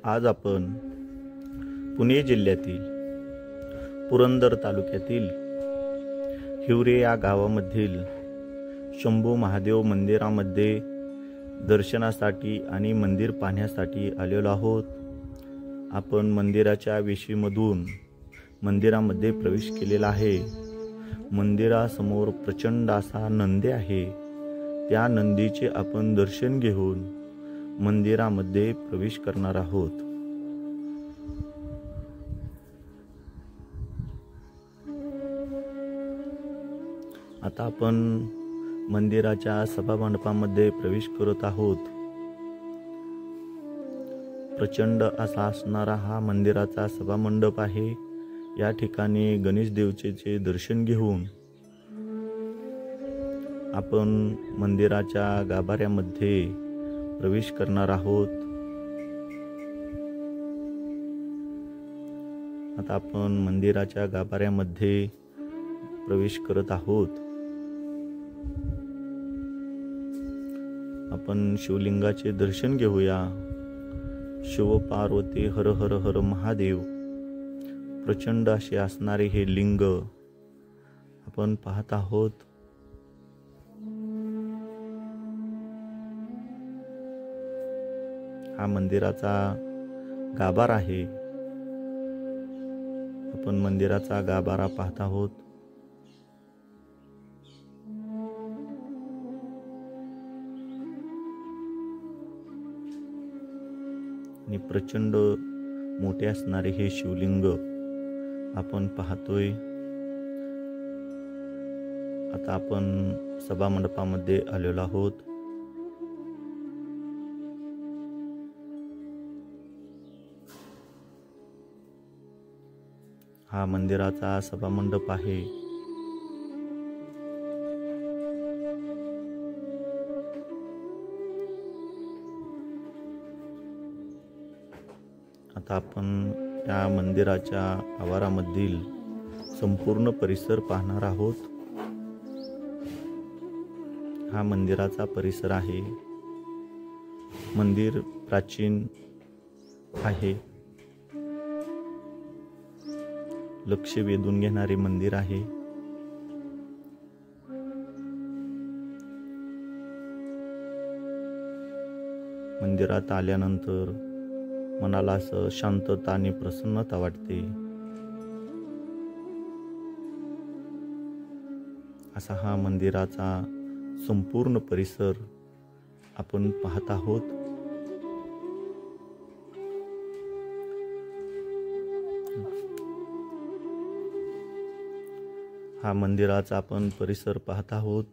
आज आपण पुणे जिल्ह्यातील पुरंदर तालुक्यातील हिवरे या गावामधील शंभू महादेव मंदिरामध्ये दर्शनासाठी आणि मंदिर पाहण्यासाठी आलेलो आहोत। आपण मंदिराच्या वेशीमधून मंदिरामध्ये प्रवेश केलेला आहे। मंदिरासमोर प्रचंड असा नंदी आहे। त्या नंदीचे आपण दर्शन घेऊन मंदिरामध्ये प्रवेश करणार आहोत। आता आपण मंदिराच्या सभामंडपामध्ये प्रवेश करत आहोत। प्रचंड असा असणारा हा मंदिराचा सभामंडप आहे। या ठिकाणी गणेश देवतेचे दर्शन घेऊन आपण मंदिराच्या गाभाऱ्यामध्ये प्रवेश करणार आहोत। आता आपण मंदिराच्या गाभाऱ्यामध्ये प्रवेश करत आहोत। आपण शिवलिंगाचे दर्शन घेऊया। शिव पार्वती हर हर हर महादेव प्रचंड असे असणारे हे लिंग आपण पाहत आहोत। हा मंदिराचा गाभारा आहे। आपण मंदिराचा गाभारा पाहत आहोत। आणि प्रचंड मोठे असणारे हे शिवलिंग आपण पाहतोय। आता आपण सभामंडपामध्ये आलेलो आहोत। हा मंदिराचा सभामंडप आहे। आता आपण या मंदिराच्या आवारामधील संपूर्ण परिसर पाहणार आहोत। हा मंदिराचा परिसर आहे। मंदिर प्राचीन आहे। लक्ष वेधून घेणारे मंदिर आहे। मंदिरात आल्यानंतर मनाला असं शांतता आणि प्रसन्नता वाटते। असा हा मंदिराचा संपूर्ण परिसर आपण पाहत आहोत। हा मंदिराचा आपण परिसर पाहत आहोत।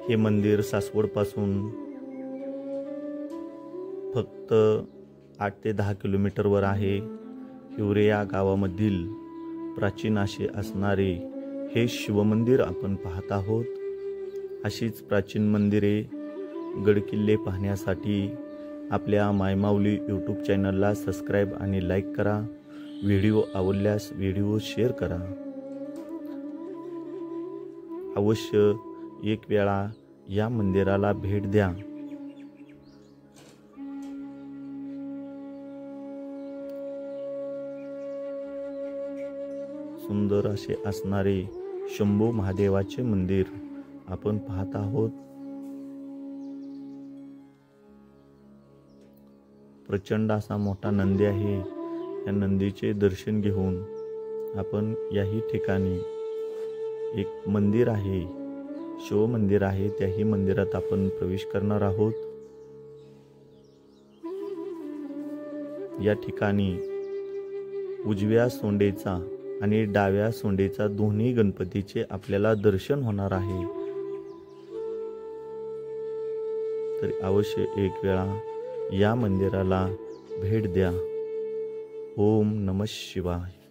हे मंदिर सासवड पासून फक्त 8 ते 10 किलोमीटरवर आहे। हिवरे या गावामधील प्राचीन असे असणारे हे शिवमंदिर आपण पाहत आहोत। अशीच प्राचीन मंदिरे गडकिल्ले पाहण्यासाठी आपल्या मायमाऊली यूट्यूब चॅनलला सबस्क्राईब आणि लाईक करा। व्हिडिओ आवडल्यास व्हिडिओ शेअर करा। अवश्य एक वेळा या मंदिराला भेट द्या। सुंदर असे असणारे शंभू महादेवाचे मंदिर आपण पाहत आहोत। प्रचंड असा मोठा नंदी आहे। या नंदीचे दर्शन घेऊन आपण याही ठिकाणी एक मंदिर आहे, शिव मंदिर आहे, त्याही मंदिरात आपण प्रवेश करणार आहोत। या ठिकाणी उजव्या सोंडेचा आणि डाव्या सोंडेचा दोन्ही गणपतीचे आपल्याला दर्शन होणार आहे। तर अवश्य एक वेळा या मंदिराला भेट द्या। ओम नमः शिवाय।